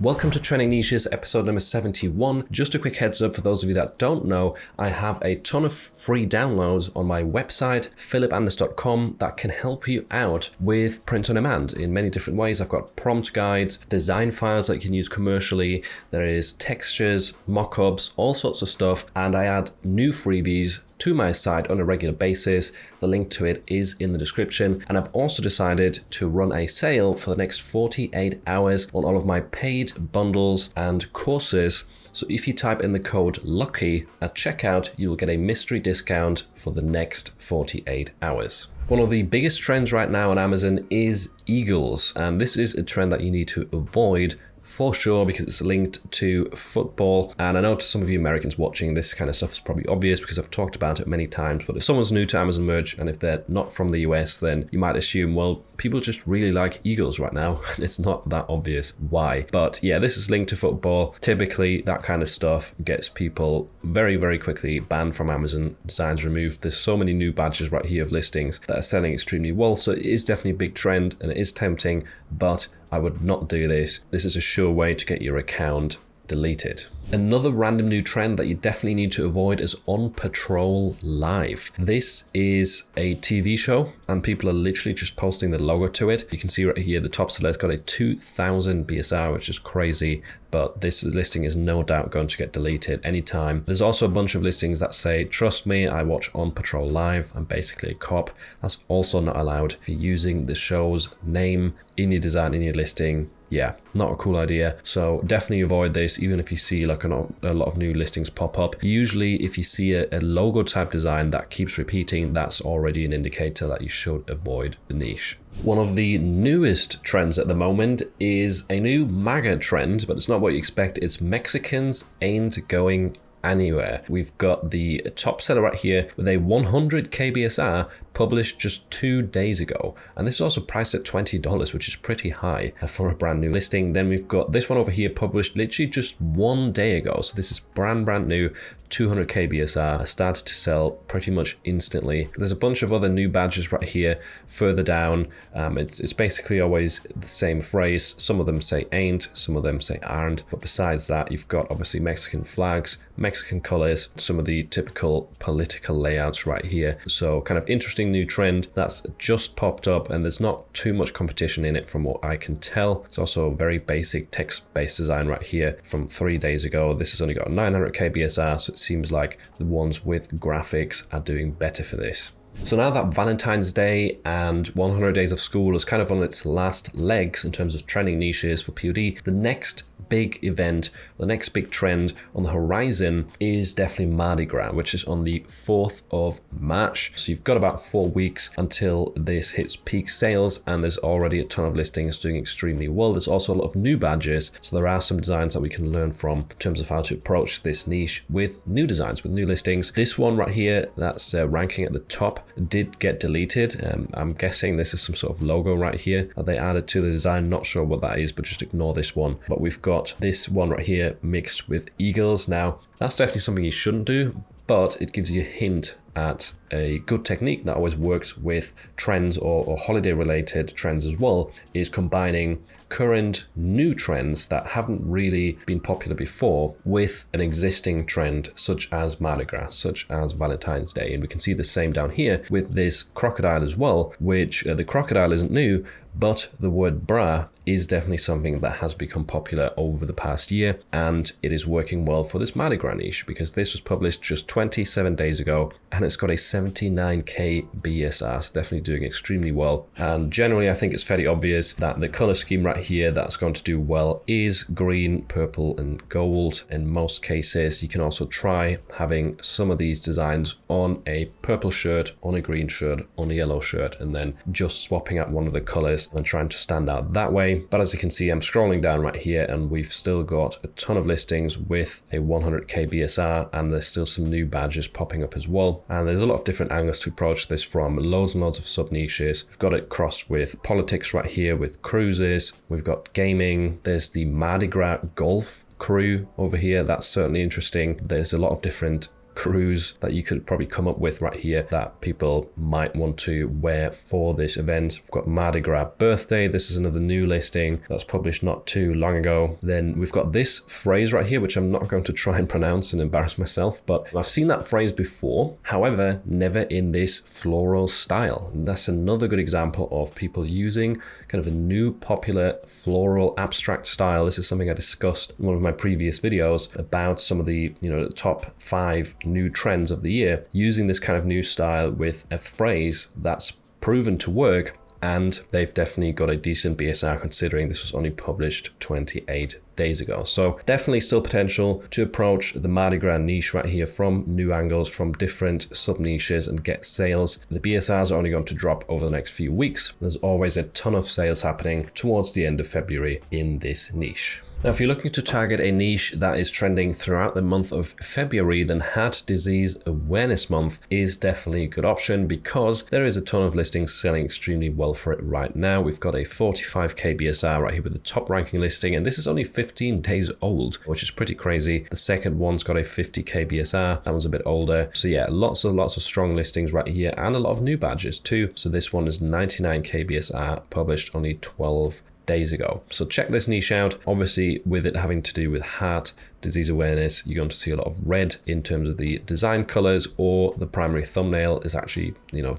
Welcome to Trending Niches, episode number 71. Just a quick heads up for those of you that don't know, I have a ton of free downloads on my website, philipanders.com, that can help you out with print on demand in many different ways. I've got prompt guides, design files that you can use commercially, there is textures, mock-ups, all sorts of stuff, and I add new freebies to my site on a regular basis. The link to it is in the description. And I've also decided to run a sale for the next 48 hours on all of my paid bundles and courses. So if you type in the code LUCKY at checkout, you'll get a mystery discount for the next 48 hours. One of the biggest trends right now on Amazon is eagles. And this is a trend that you need to avoid for sure, because it's linked to football. And I know to some of you Americans watching, this kind of stuff is probably obvious because I've talked about it many times, but if someone's new to Amazon merch and if they're not from the US, then you might assume, well, people just really like eagles right now. It's not that obvious why. But yeah, this is linked to football. Typically, that kind of stuff gets people very, very quickly banned from Amazon, designs removed. There's so many new badges right here of listings that are selling extremely well. So it is definitely a big trend and it is tempting, but I would not do this. This is a sure way to get your account deleted. Another random new trend that you definitely need to avoid is On Patrol Live. This is a TV show and people are literally just posting the logo to it. You can see right here, the top seller's got a 2000 BSR, which is crazy, but this listing is no doubt going to get deleted anytime. There's also a bunch of listings that say, trust me, I watch On Patrol Live. I'm basically a cop. That's also not allowed. If you're using the show's name in your design, in your listing, yeah, not a cool idea. So definitely avoid this, even if you see like a lot of new listings pop up. Usually if you see a logo type design that keeps repeating, that's already an indicator that you should avoid the niche. One of the newest trends at the moment is a new MAGA trend, but it's not what you expect. It's Mexicans ain't going anywhere. We've got the top seller right here with a 100 KBSR published just 2 days ago. And this is also priced at $20, which is pretty high for a brand new listing. Then we've got this one over here published literally just 1 day ago. So this is brand new, 200 KBSR, started to sell pretty much instantly. There's a bunch of other new badges right here further down. It's basically always the same phrase. Some of them say ain't, some of them say aren't. But besides that, you've got obviously Mexican flags, Mexican colors, some of the typical political layouts right here. So kind of interesting new trend that's just popped up and there's not too much competition in it from what I can tell. It's also a very basic text-based design right here from 3 days ago. This has only got 900 KBSR, so it seems like the ones with graphics are doing better for this. So now that Valentine's Day and 100 Days of School is kind of on its last legs in terms of trending niches for POD, the next big event, the next big trend on the horizon is definitely Mardi Gras, which is on the 4th of March. So you've got about 4 weeks until this hits peak sales and there's already a ton of listings doing extremely well. There's also a lot of new badges, so there are some designs that we can learn from in terms of how to approach this niche with new designs, with new listings. This one right here that's ranking at the top did get deleted. I'm guessing this is some sort of logo right here that they added to the design. Not sure what that is, but just ignore this one. But we've got this one right here mixed with eagles. Now, that's definitely something you shouldn't do, but it gives you a hint at a good technique that always works with trends or holiday related trends as well, is combining current new trends that haven't really been popular before with an existing trend such as Mardi Gras, such as Valentine's Day. And we can see the same down here with this crocodile as well, which the crocodile isn't new, but the word bra is definitely something that has become popular over the past year, and it is working well for this Mardi Gras niche because this was published just 27 days ago and it's got a 79k BSR, so definitely doing extremely well. And generally I think it's fairly obvious that the color scheme right here that's going to do well is green, purple and gold in most cases. You can also try having some of these designs on a purple shirt, on a green shirt, on a yellow shirt, and then just swapping out one of the colors and trying to stand out that way. But as you can see, I'm scrolling down right here and we've still got a ton of listings with a 100k BSR, and there's still some new badges popping up as well. And there's a lot of different angles to approach this from, loads and loads of sub niches. We've got it crossed with politics right here, with cruises. We've got gaming. There's the Mardi Gras golf crew over here. That's certainly interesting. There's a lot of different cruise that you could probably come up with right here that people might want to wear for this event. We've got Mardi Gras birthday. This is another new listing that's published not too long ago. Then we've got this phrase right here, which I'm not going to try and pronounce and embarrass myself, but I've seen that phrase before, however, never in this floral style. And that's another good example of people using kind of a new popular floral abstract style. This is something I discussed in one of my previous videos about some of the, the top 5 new trends of the year, using this kind of new style with a phrase that's proven to work. And they've definitely got a decent BSR considering this was only published 28 days ago. So definitely still potential to approach the Mardi Gras niche right here from new angles, from different sub niches, and get sales. The BSRs are only going to drop over the next few weeks. There's always a ton of sales happening towards the end of February in this niche. Now, if you're looking to target a niche that is trending throughout the month of February, then Heart Disease Awareness Month is definitely a good option because there is a ton of listings selling extremely well for it right now. We've got a 45k BSR right here with the top ranking listing, and this is only 15 days old, which is pretty crazy. The second one's got a 50k BSR. That one's a bit older. So yeah, lots of strong listings right here and a lot of new badges too. So this one is 99k BSR, published only 12 days ago. So check this niche out. Obviously, with it having to do with heart disease awareness, you're going to see a lot of red in terms of the design colors, or the primary thumbnail is actually,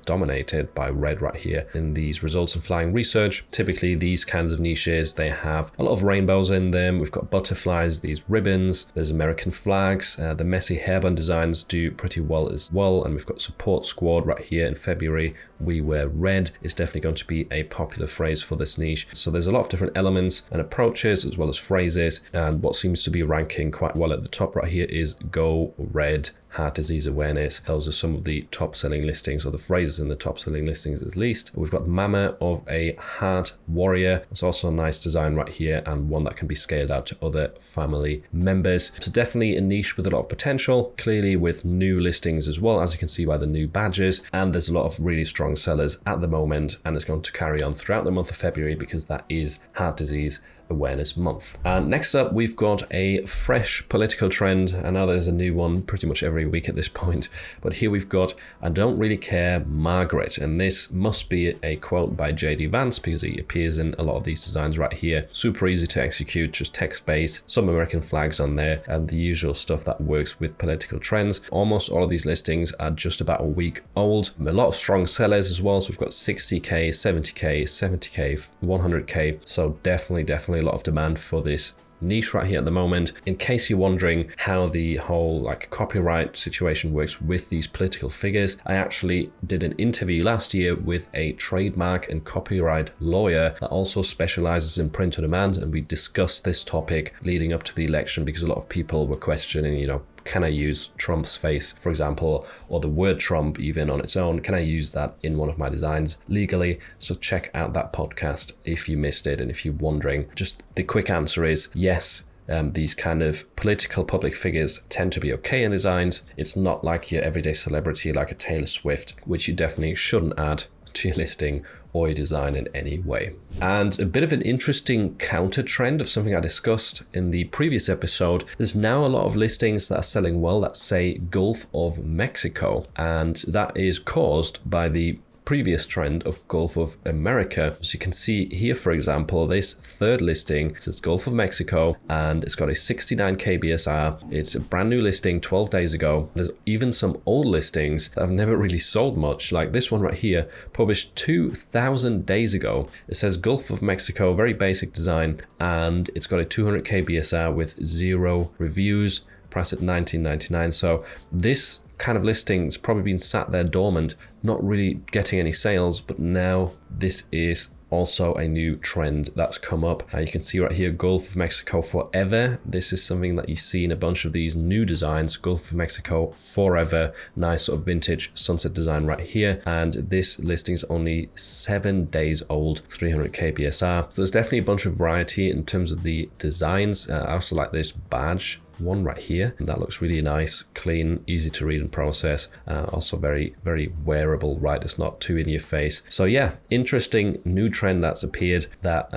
dominated by red right here in these results and flying research. Typically, these kinds of niches, they have a lot of rainbows in them. We've got butterflies, these ribbons, there's American flags, the messy hairband designs do pretty well as well. And we've got support squad right here in February. We wear red is definitely going to be a popular phrase for this niche. So there's a lot of different elements and approaches as well as phrases, and what seems to be ranking quite well at the top right here is Go Red Heart Disease Awareness. Those are some of the top selling listings, or the phrases in the top selling listings at least. We've got Mama of a Heart Warrior. It's also a nice design right here, and one that can be scaled out to other family members. So definitely a niche with a lot of potential, clearly with new listings as well, as you can see by the new badges. And there's a lot of really strong sellers at the moment, and it's going to carry on throughout the month of February because that is Heart Disease Awareness Month. And next up, we've got a fresh political trend. I know there's a new one pretty much every week at this point, but here we've got I Don't Really Care Margaret, and this must be a quote by JD Vance because he appears in a lot of these designs right here. Super easy to execute, just text-based, some American flags on there, and the usual stuff that works with political trends. Almost all of these listings are just about a week old. A lot of strong sellers as well, so we've got 60k, 70k, 70k, 100k, so definitely a lot of demand for this niche right here at the moment. In case you're wondering how the whole copyright situation works with these political figures, I actually did an interview last year with a trademark and copyright lawyer that also specializes in print on demand, and we discussed this topic leading up to the election because a lot of people were questioning, can I use Trump's face, for example, or the word Trump even on its own? Can I use that in one of my designs legally? So check out that podcast if you missed it and if you're wondering. Just the quick answer is yes. These kind of political public figures tend to be okay in designs. It's not like your everyday celebrity like a Taylor Swift, which you definitely shouldn't add to your listing or your design in any way. And a bit of an interesting counter trend of something I discussed in the previous episode. There's now a lot of listings that are selling well that say Gulf of Mexico, and that is caused by the previous trend of Gulf of America. As you can see here, for example, this third listing says Gulf of Mexico, and it's got a 69k BSR. It's a brand new listing 12 days ago. There's even some old listings that have never really sold much, like this one right here, published 2,000 days ago. It says Gulf of Mexico, very basic design, and it's got a 200k BSR with 0 reviews, priced at $19.99. So this kind of listing's probably been sat there dormant, not really getting any sales, but now this is also a new trend that's come up. You can see right here, Gulf of Mexico Forever. This is something that you see in a bunch of these new designs. Gulf of Mexico Forever, nice sort of vintage sunset design right here. And this listing is only 7 days old, 300k BSR. So there's definitely a bunch of variety in terms of the designs. I also like this badge one right here. That looks really nice, clean, easy to read and process. Also very wearable, right? It's not too in your face. So yeah, interesting new trend that's appeared that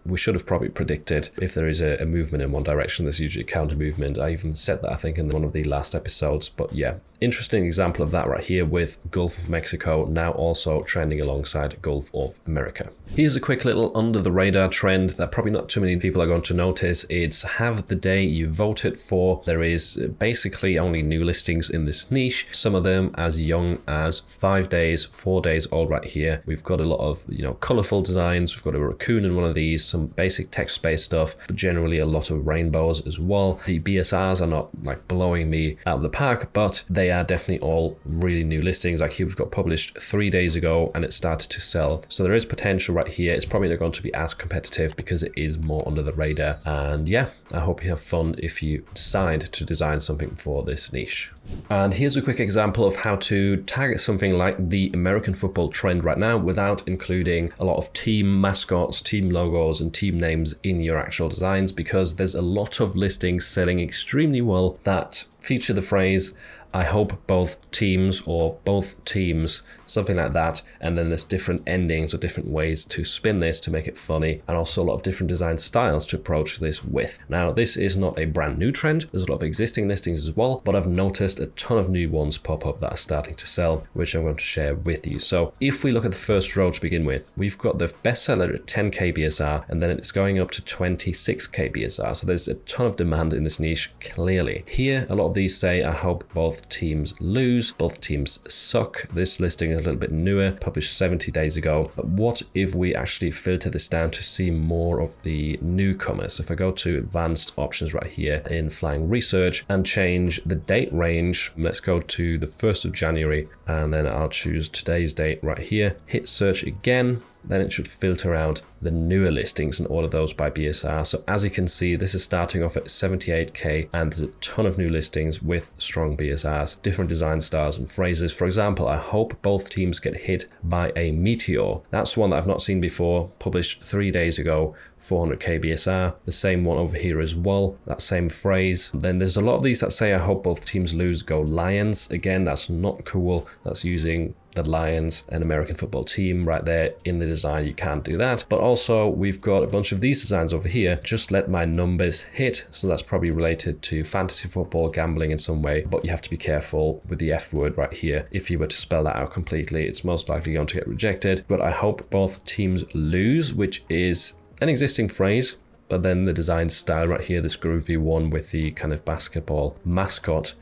we should have probably predicted if there is a movement in one direction, there's usually a counter movement. I even said that, I think, in one of the last episodes. But yeah, interesting example of that right here with Gulf of Mexico now also trending alongside Gulf of America. Here's a quick little under the radar trend that probably not too many people are going to notice. It's have the day you voted for. There is basically only new listings in this niche, some of them as young as 5 days, 4 days old right here. We've got a lot of, colorful designs. We've got a raccoon in one of these, some basic text-based stuff, but generally a lot of rainbows as well. The BSRs are not like blowing me out of the park, but they are definitely all really new listings. Like here we've got published 3 days ago and it started to sell. So there is potential right here. It's probably not going to be as competitive because it is more under the radar. And yeah, I hope you have fun if you decide to design something for this niche. And here's a quick example of how to target something like the American football trend right now without including a lot of team mascots, team logos, and team names in your actual designs, because there's a lot of listings selling extremely well that feature the phrase, I hope both teams, or both teams, something like that. And then there's different endings or different ways to spin this to make it funny, and also a lot of different design styles to approach this with. Now, this is not a brand new trend. There's a lot of existing listings as well, but I've noticed a ton of new ones pop up that are starting to sell, which I'm going to share with you. So if we look at the first row to begin with, we've got the bestseller at 10k BSR, and then it's going up to 26k BSR. So there's a ton of demand in this niche, clearly. Here, a lot of these say, I hope both teams lose, both teams suck. This listing is a little bit newer, published 70 days ago. But what if we actually filter this down to see more of the newcomers? If I go to advanced options right here in flying research and change the date range, let's go to the 1st of January, and then I'll choose today's date right here, hit search again. Then it should filter out the newer listings and order those by BSR. So as you can see, this is starting off at 78k, and there's a ton of new listings with strong BSRs, different design styles and phrases. For example, I hope both teams get hit by a meteor. That's one that I've not seen before, published 3 days ago, 400k BSR. The same one over here as well, that same phrase. Then there's a lot of these that say, I hope both teams lose, go Lions. Again, that's not cool. That's using the Lions, an American football team right there in the design. You can't do that. But also we've got a bunch of these designs over here, just let my numbers hit. So that's probably related to fantasy football, gambling in some way, but you have to be careful with the F word right here. If you were to spell that out completely, it's most likely going to get rejected. But I hope both teams lose, which is an existing phrase, but then the design style right here, this groovy one with the kind of basketball mascot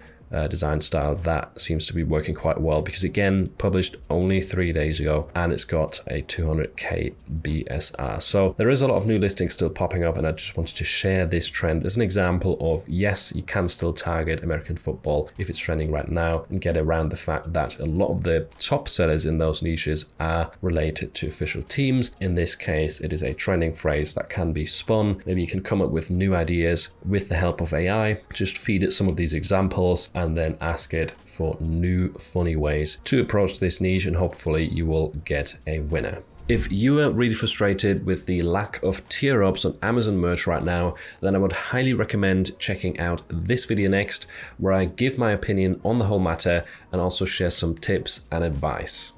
design style, that seems to be working quite well, because again, published only 3 days ago, and it's got a 200k BSR. So there is a lot of new listings still popping up, and I just wanted to share this trend as an example of, yes, you can still target American football if it's trending right now, and get around the fact that a lot of the top sellers in those niches are related to official teams. In this case, it is a trending phrase that can be spun. Maybe you can come up with new ideas with the help of AI. Just feed it some of these examples and then ask it for new funny ways to approach this niche, and hopefully you will get a winner. If you are really frustrated with the lack of tier ups on Amazon merch right now, then I would highly recommend checking out this video next, where I give my opinion on the whole matter and also share some tips and advice.